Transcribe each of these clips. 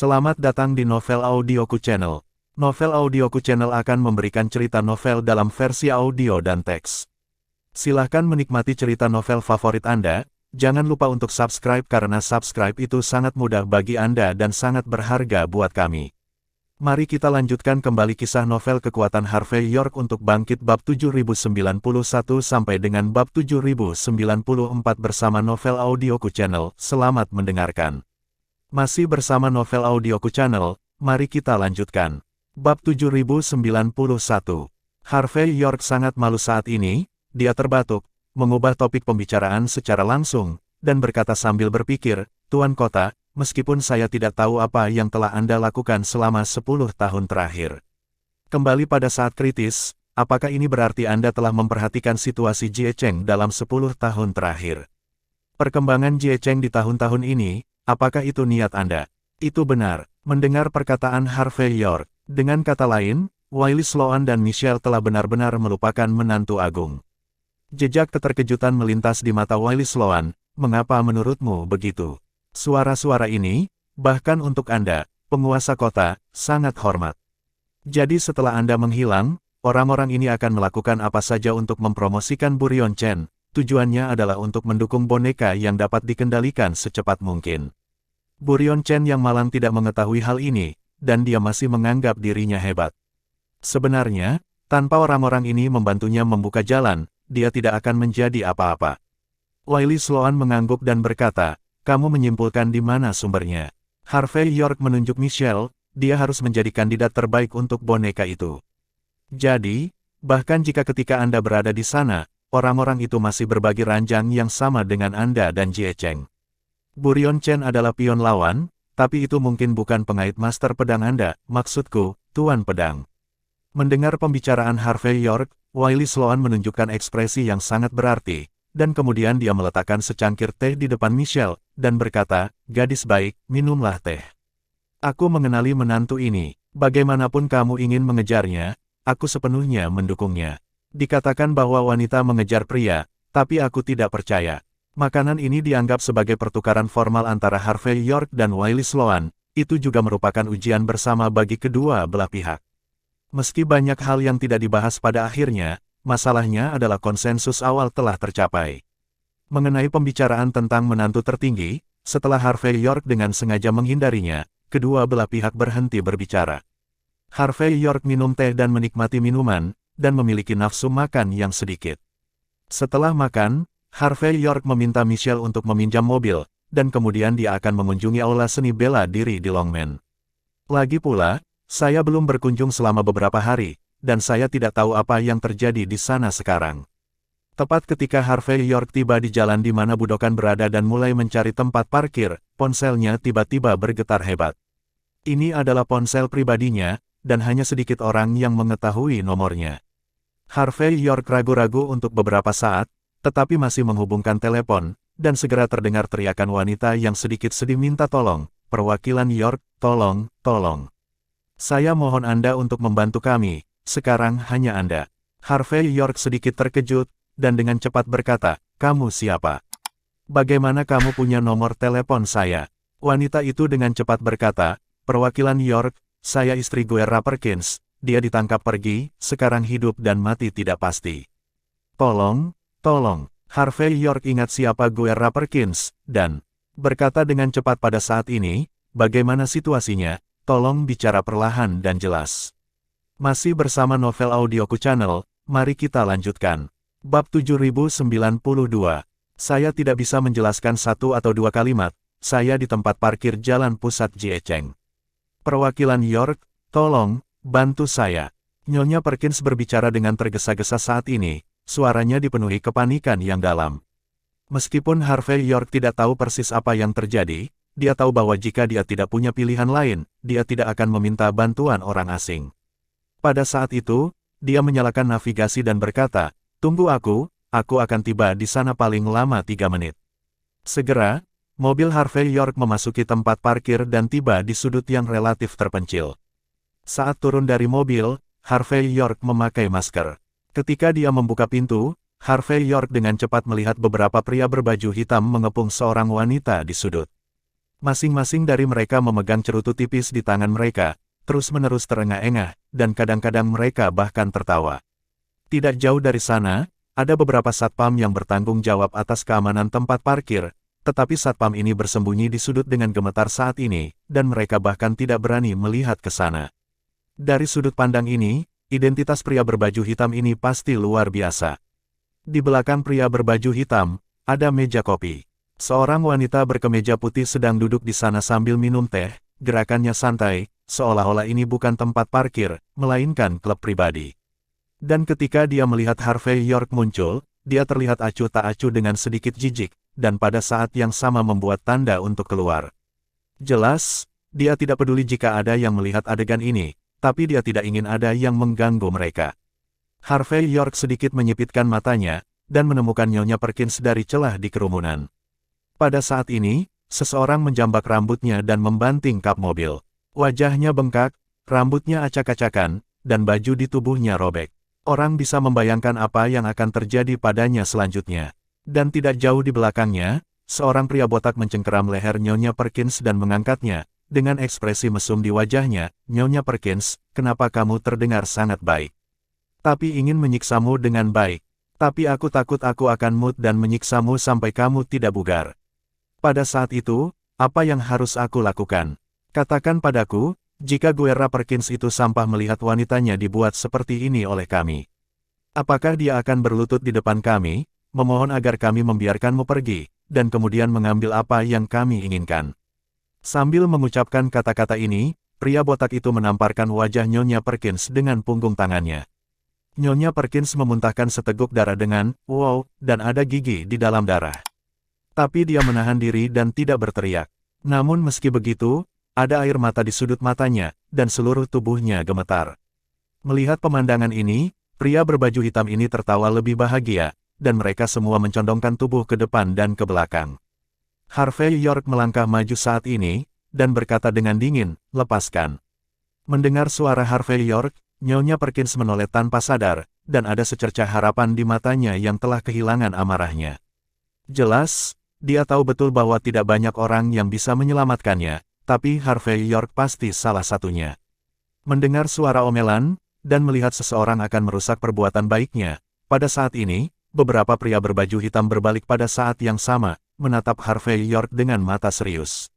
Selamat datang di Novel Audioku Channel. Novel Audioku Channel akan memberikan cerita novel dalam versi audio dan teks. Silahkan menikmati cerita novel favorit Anda. Jangan lupa untuk subscribe karena subscribe itu sangat mudah bagi Anda dan sangat berharga buat kami. Mari kita lanjutkan kembali kisah novel Kekuatan Harvey York untuk bangkit bab 7091 sampai dengan bab 7094 bersama Novel Audioku Channel. Selamat mendengarkan. Masih bersama Novel Audioku Channel, mari kita lanjutkan. Bab 7091. Harvey York sangat malu saat ini, dia terbatuk, mengubah topik pembicaraan secara langsung, dan berkata sambil berpikir, Tuan Kota, meskipun saya tidak tahu apa yang telah Anda lakukan selama 10 tahun terakhir. Kembali pada saat kritis, apakah ini berarti Anda telah memperhatikan situasi Jie Cheng dalam 10 tahun terakhir? Perkembangan Jie Cheng di tahun-tahun ini, apakah itu niat Anda? Itu benar. Mendengar perkataan Harvey York, dengan kata lain, Wiley Sloan dan Michelle telah benar-benar melupakan menantu agung. Jejak keterkejutan melintas di mata Wiley Sloan. Mengapa menurutmu begitu? Suara-suara ini, bahkan untuk Anda, penguasa kota, sangat hormat. Jadi setelah Anda menghilang, orang-orang ini akan melakukan apa saja untuk mempromosikan Burion Chen. Tujuannya adalah untuk mendukung boneka yang dapat dikendalikan secepat mungkin. Burion Chen yang malang tidak mengetahui hal ini, dan dia masih menganggap dirinya hebat. Sebenarnya, tanpa orang-orang ini membantunya membuka jalan, dia tidak akan menjadi apa-apa. Wiley Sloan mengangguk dan berkata, kamu menyimpulkan di mana sumbernya? Harvey York menunjuk Michelle, dia harus menjadi kandidat terbaik untuk boneka itu. Jadi, bahkan jika ketika Anda berada di sana, orang-orang itu masih berbagi ranjang yang sama dengan Anda dan Jie Cheng. Burion Chen adalah pion lawan, tapi itu mungkin bukan pengait master pedang Anda, maksudku, Tuan Pedang. Mendengar pembicaraan Harvey York, Wiley Sloan menunjukkan ekspresi yang sangat berarti, dan kemudian dia meletakkan secangkir teh di depan Michelle, dan berkata, gadis baik, minumlah teh. Aku mengenali menantu ini, bagaimanapun kamu ingin mengejarnya, aku sepenuhnya mendukungnya. Dikatakan bahwa wanita mengejar pria, tapi aku tidak percaya. Makanan ini dianggap sebagai pertukaran formal antara Harvey York dan Wiley Sloan, itu juga merupakan ujian bersama bagi kedua belah pihak. Meski banyak hal yang tidak dibahas pada akhirnya, masalahnya adalah konsensus awal telah tercapai. Mengenai pembicaraan tentang menantu tertinggi, setelah Harvey York dengan sengaja menghindarinya, kedua belah pihak berhenti berbicara. Harvey York minum teh dan menikmati minuman, dan memiliki nafsu makan yang sedikit. Setelah makan, Harvey York meminta Michelle untuk meminjam mobil, dan kemudian dia akan mengunjungi aula seni bela diri di Longmen. Lagi pula, saya belum berkunjung selama beberapa hari, dan saya tidak tahu apa yang terjadi di sana sekarang. Tepat ketika Harvey York tiba di jalan di mana Budokan berada dan mulai mencari tempat parkir, ponselnya tiba-tiba bergetar hebat. Ini adalah ponsel pribadinya, dan hanya sedikit orang yang mengetahui nomornya. Harvey York ragu-ragu untuk beberapa saat, tetapi masih menghubungkan telepon, dan segera terdengar teriakan wanita yang sedikit sedih minta tolong, perwakilan York, tolong, tolong. Saya mohon Anda untuk membantu kami, sekarang hanya Anda. Harvey York sedikit terkejut, dan dengan cepat berkata, kamu siapa? Bagaimana kamu punya nomor telepon saya? Wanita itu dengan cepat berkata, perwakilan York, saya istri Guerra Perkins, dia ditangkap pergi, sekarang hidup dan mati tidak pasti. Tolong, tolong, Harvey York ingat siapa Guerra Perkins, dan berkata dengan cepat pada saat ini, bagaimana situasinya, tolong bicara perlahan dan jelas. Masih bersama Novel Audioku Channel, mari kita lanjutkan. Bab 7092, saya tidak bisa menjelaskan satu atau dua kalimat, saya di tempat parkir jalan pusat Jie Cheng. Perwakilan York, tolong, bantu saya. Nyonya Perkins berbicara dengan tergesa-gesa saat ini, suaranya dipenuhi kepanikan yang dalam. Meskipun Harvey York tidak tahu persis apa yang terjadi, dia tahu bahwa jika dia tidak punya pilihan lain, dia tidak akan meminta bantuan orang asing. Pada saat itu, dia menyalakan navigasi dan berkata, tunggu aku akan tiba di sana paling lama 3 menit. Segera, mobil Harvey York memasuki tempat parkir dan tiba di sudut yang relatif terpencil. Saat turun dari mobil, Harvey York memakai masker. Ketika dia membuka pintu, Harvey York dengan cepat melihat beberapa pria berbaju hitam mengepung seorang wanita di sudut. Masing-masing dari mereka memegang cerutu tipis di tangan mereka, terus-menerus terengah-engah, dan kadang-kadang mereka bahkan tertawa. Tidak jauh dari sana, ada beberapa satpam yang bertanggung jawab atas keamanan tempat parkir, tetapi satpam ini bersembunyi di sudut dengan gemetar saat ini, dan mereka bahkan tidak berani melihat ke sana. Dari sudut pandang ini, identitas pria berbaju hitam ini pasti luar biasa. Di belakang pria berbaju hitam, ada meja kopi. Seorang wanita berkemeja putih sedang duduk di sana sambil minum teh, gerakannya santai, seolah-olah ini bukan tempat parkir, melainkan klub pribadi. Dan ketika dia melihat Harvey York muncul, dia terlihat acuh tak acuh dengan sedikit jijik, dan pada saat yang sama membuat tanda untuk keluar. Jelas, dia tidak peduli jika ada yang melihat adegan ini, tapi dia tidak ingin ada yang mengganggu mereka. Harvey York sedikit menyipitkan matanya, dan menemukan Nyonya Perkins dari celah di kerumunan. Pada saat ini, seseorang menjambak rambutnya dan membanting kap mobil. Wajahnya bengkak, rambutnya acak-acakan, dan baju di tubuhnya robek. Orang bisa membayangkan apa yang akan terjadi padanya selanjutnya. Dan tidak jauh di belakangnya, seorang pria botak mencengkeram leher Nyonya Perkins dan mengangkatnya. Dengan ekspresi mesum di wajahnya, "Nyonya Perkins, kenapa kamu terdengar sangat baik? Tapi ingin menyiksamu dengan baik. Tapi aku takut aku akan mood dan menyiksamu sampai kamu tidak bugar." Pada saat itu, apa yang harus aku lakukan? Katakan padaku, jika Guerra Perkins itu sampah melihat wanitanya dibuat seperti ini oleh kami. Apakah dia akan berlutut di depan kami, memohon agar kami membiarkanmu pergi, dan kemudian mengambil apa yang kami inginkan? Sambil mengucapkan kata-kata ini, pria botak itu menamparkan wajah Nyonya Perkins dengan punggung tangannya. Nyonya Perkins memuntahkan seteguk darah dengan, "Wow," dan ada gigi di dalam darah. Tapi dia menahan diri dan tidak berteriak. Namun meski begitu, ada air mata di sudut matanya, dan seluruh tubuhnya gemetar. Melihat pemandangan ini, pria berbaju hitam ini tertawa lebih bahagia, dan mereka semua mencondongkan tubuh ke depan dan ke belakang. Harvey York melangkah maju saat ini, dan berkata dengan dingin, "Lepaskan." Mendengar suara Harvey York, Nyonya Perkins menoleh tanpa sadar, dan ada secercah harapan di matanya yang telah kehilangan amarahnya. Jelas, dia tahu betul bahwa tidak banyak orang yang bisa menyelamatkannya, tapi Harvey York pasti salah satunya. Mendengar suara omelan, dan melihat seseorang akan merusak perbuatan baiknya, pada saat ini, beberapa pria berbaju hitam berbalik pada saat yang sama, menatap Harvey York dengan mata serius.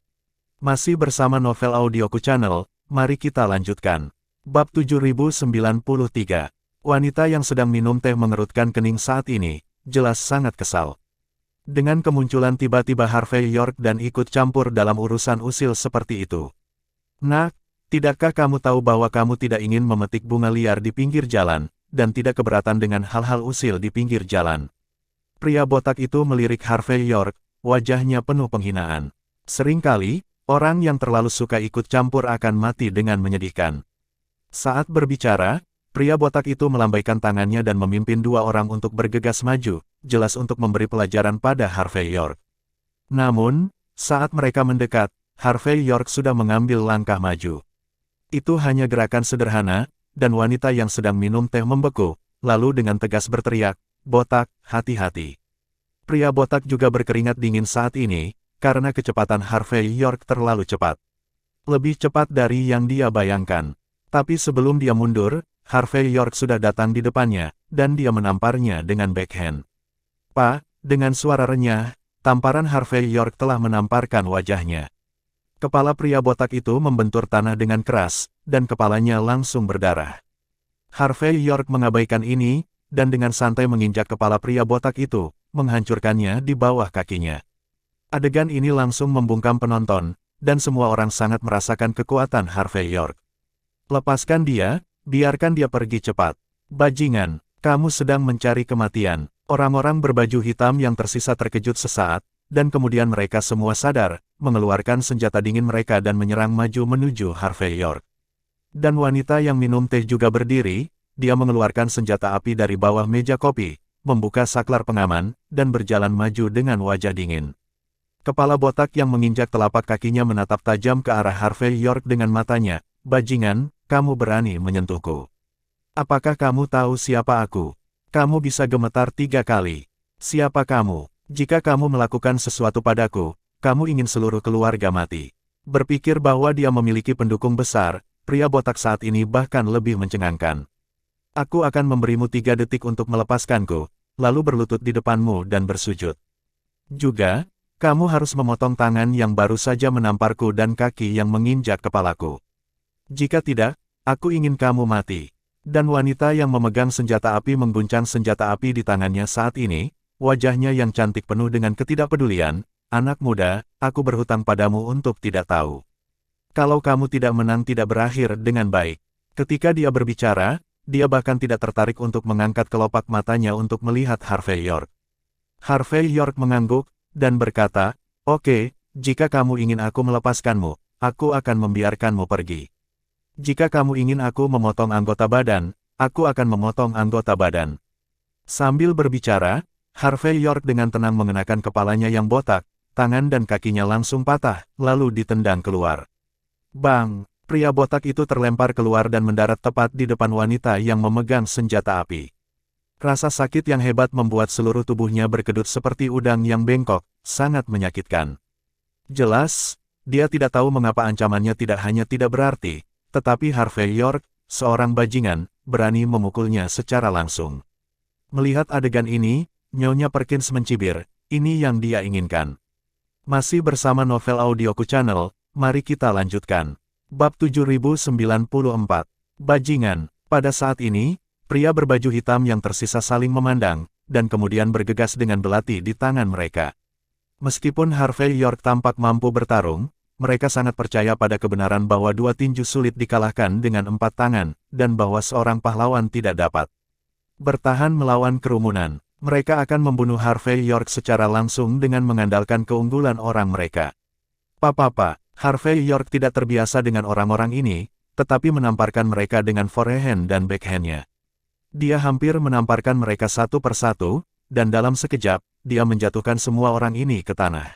Masih bersama Novel Audioku Channel, mari kita lanjutkan. Bab 7093. Wanita yang sedang minum teh mengerutkan kening saat ini, jelas sangat kesal. Dengan kemunculan tiba-tiba Harvey York dan ikut campur dalam urusan usil seperti itu. "Nak, tidakkah kamu tahu bahwa kamu tidak ingin memetik bunga liar di pinggir jalan, dan tidak keberatan dengan hal-hal usil di pinggir jalan?" Pria botak itu melirik Harvey York, wajahnya penuh penghinaan. Seringkali, orang yang terlalu suka ikut campur akan mati dengan menyedihkan. Saat berbicara, pria botak itu melambaikan tangannya dan memimpin dua orang untuk bergegas maju, jelas untuk memberi pelajaran pada Harvey York. Namun, saat mereka mendekat, Harvey York sudah mengambil langkah maju. Itu hanya gerakan sederhana, dan wanita yang sedang minum teh membeku, lalu dengan tegas berteriak, "Botak, hati-hati." Pria botak juga berkeringat dingin saat ini, karena kecepatan Harvey York terlalu cepat. Lebih cepat dari yang dia bayangkan. Tapi sebelum dia mundur, Harvey York sudah datang di depannya, dan dia menamparnya dengan backhand. "Pak," dengan suara renyah, tamparan Harvey York telah menamparkan wajahnya. Kepala pria botak itu membentur tanah dengan keras, dan kepalanya langsung berdarah. Harvey York mengabaikan ini, dan dengan santai menginjak kepala pria botak itu, menghancurkannya di bawah kakinya. Adegan ini langsung membungkam penonton, dan semua orang sangat merasakan kekuatan Harvey York. "Lepaskan dia, biarkan dia pergi cepat. Bajingan, kamu sedang mencari kematian." Orang-orang berbaju hitam yang tersisa terkejut sesaat, dan kemudian mereka semua sadar, mengeluarkan senjata dingin mereka dan menyerang maju menuju Harvey York. Dan wanita yang minum teh juga berdiri, dia mengeluarkan senjata api dari bawah meja kopi, membuka saklar pengaman, dan berjalan maju dengan wajah dingin. Kepala botak yang menginjak telapak kakinya menatap tajam ke arah Harvey York dengan matanya, "Bajingan, kamu berani menyentuhku. Apakah kamu tahu siapa aku? Kamu bisa gemetar 3 kali. Siapa kamu? Jika kamu melakukan sesuatu padaku, kamu ingin seluruh keluarga mati. Berpikir bahwa dia memiliki pendukung besar, pria botak saat ini bahkan lebih mencengangkan. Aku akan memberimu 3 detik untuk melepaskanku, lalu berlutut di depanmu dan bersujud. Juga, kamu harus memotong tangan yang baru saja menamparku dan kaki yang menginjak kepalaku. Jika tidak, aku ingin kamu mati. Dan wanita yang memegang senjata api mengguncang senjata api di tangannya saat ini, wajahnya yang cantik penuh dengan ketidakpedulian. Anak muda, aku berhutang padamu untuk tidak tahu. Kalau kamu tidak menang tidak berakhir dengan baik. Ketika dia berbicara, dia bahkan tidak tertarik untuk mengangkat kelopak matanya untuk melihat Harvey York. Harvey York mengangguk, dan berkata, "Oke, jika kamu ingin aku melepaskanmu, aku akan membiarkanmu pergi. Jika kamu ingin aku memotong anggota badan, aku akan memotong anggota badan." Sambil berbicara, Harvey York dengan tenang mengenakan kepalanya yang botak, tangan dan kakinya langsung patah, lalu ditendang keluar. Bang! Pria botak itu terlempar keluar dan mendarat tepat di depan wanita yang memegang senjata api. Rasa sakit yang hebat membuat seluruh tubuhnya berkedut seperti udang yang bengkok, sangat menyakitkan. Jelas, dia tidak tahu mengapa ancamannya tidak hanya tidak berarti, tetapi Harvey York, seorang bajingan, berani memukulnya secara langsung. Melihat adegan ini, Nyonya Perkins mencibir, ini yang dia inginkan. Masih bersama Novel Audioku Channel, mari kita lanjutkan. Bab 7094. Bajingan. Pada saat ini, pria berbaju hitam yang tersisa saling memandang, dan kemudian bergegas dengan belati di tangan mereka. Meskipun Harvey York tampak mampu bertarung, mereka sangat percaya pada kebenaran bahwa 2 tinju sulit dikalahkan dengan 4 tangan, dan bahwa seorang pahlawan tidak dapat bertahan melawan kerumunan. Mereka akan membunuh Harvey York secara langsung dengan mengandalkan keunggulan orang mereka. Papa, Harvey York tidak terbiasa dengan orang-orang ini, tetapi menamparkan mereka dengan forehand dan backhand-nya. Dia hampir menamparkan mereka satu persatu, dan dalam sekejap, dia menjatuhkan semua orang ini ke tanah.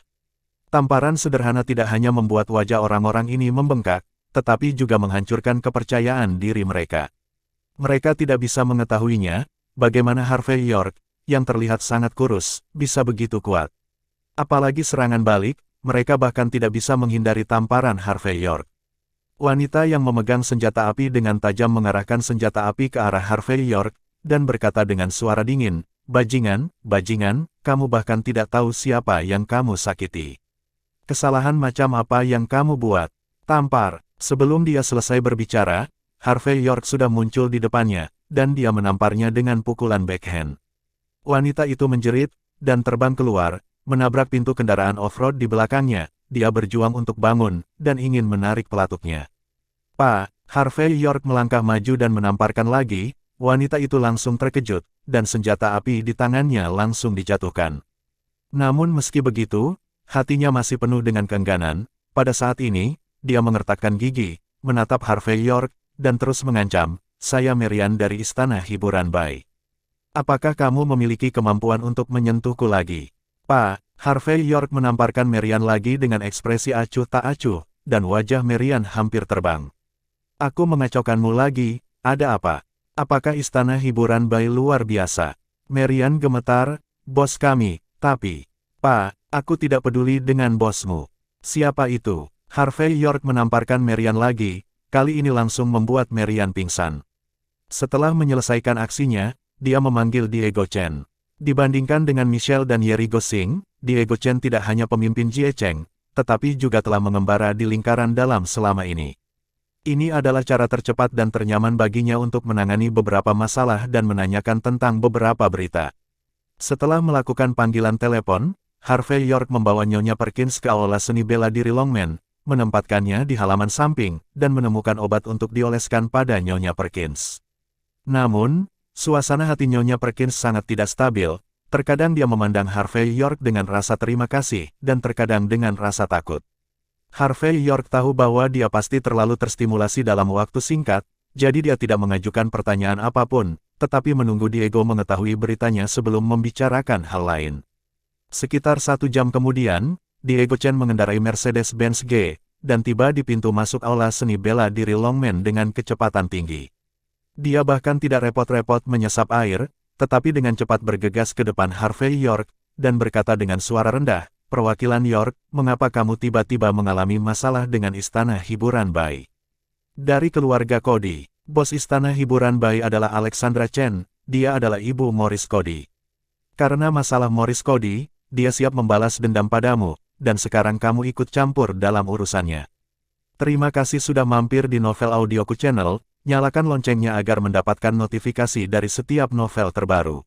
Tamparan sederhana tidak hanya membuat wajah orang-orang ini membengkak, tetapi juga menghancurkan kepercayaan diri mereka. Mereka tidak bisa mengetahuinya, bagaimana Harvey York, yang terlihat sangat kurus, bisa begitu kuat. Apalagi serangan balik, mereka bahkan tidak bisa menghindari tamparan Harvey York. Wanita yang memegang senjata api dengan tajam mengarahkan senjata api ke arah Harvey York, dan berkata dengan suara dingin, bajingan, kamu bahkan tidak tahu siapa yang kamu sakiti. Kesalahan macam apa yang kamu buat? Tampar. Sebelum dia selesai berbicara, Harvey York sudah muncul di depannya, dan dia menamparnya dengan pukulan backhand. Wanita itu menjerit, dan terbang keluar, menabrak pintu kendaraan off-road di belakangnya. Dia berjuang untuk bangun, dan ingin menarik pelatuknya. Harvey York melangkah maju dan menamparkan lagi, wanita itu langsung terkejut, dan senjata api di tangannya langsung dijatuhkan. Namun meski begitu, hatinya masih penuh dengan keengganan. Pada saat ini, dia mengertakkan gigi, menatap Harvey York, dan terus mengancam, saya Marian dari Istana Hiburan Bay. Apakah kamu memiliki kemampuan untuk menyentuhku lagi? Harvey York menamparkan Marian lagi dengan ekspresi acuh tak acuh, dan wajah Marian hampir terbang. Aku mengacaukanmu lagi, ada apa? Apakah Istana Hiburan Bay luar biasa? Marian gemetar, bos kami, tapi... aku tidak peduli dengan bosmu. Siapa itu? Harvey York menamparkan Marian lagi, kali ini langsung membuat Marian pingsan. Setelah menyelesaikan aksinya, dia memanggil Diego Chen. Dibandingkan dengan Michelle dan Yeri Gosing, Diego Chen tidak hanya pemimpin Jie Cheng, tetapi juga telah mengembara di lingkaran dalam selama ini. Ini adalah cara tercepat dan ternyaman baginya untuk menangani beberapa masalah dan menanyakan tentang beberapa berita. Setelah melakukan panggilan telepon, Harvey York membawa Nyonya Perkins ke aula seni bela diri Longman, menempatkannya di halaman samping, dan menemukan obat untuk dioleskan pada Nyonya Perkins. Namun, suasana hati Nyonya Perkins sangat tidak stabil, terkadang dia memandang Harvey York dengan rasa terima kasih, dan terkadang dengan rasa takut. Harvey York tahu bahwa dia pasti terlalu terstimulasi dalam waktu singkat, jadi dia tidak mengajukan pertanyaan apapun, tetapi menunggu Diego mengetahui beritanya sebelum membicarakan hal lain. Sekitar 1 jam kemudian, Diego Chen mengendarai Mercedes-Benz G, dan tiba di pintu masuk aula seni bela diri Longman dengan kecepatan tinggi. Dia bahkan tidak repot-repot menyesap air, tetapi dengan cepat bergegas ke depan Harvey York, dan berkata dengan suara rendah, perwakilan York, mengapa kamu tiba-tiba mengalami masalah dengan istana hiburan Bai? Dari keluarga Cody, bos istana hiburan Bai adalah Alexandra Chen, dia adalah ibu Morris Cody. Karena masalah Morris Cody, dia siap membalas dendam padamu, dan sekarang kamu ikut campur dalam urusannya. Terima kasih sudah mampir di Novel Audioku Channel, nyalakan loncengnya agar mendapatkan notifikasi dari setiap novel terbaru.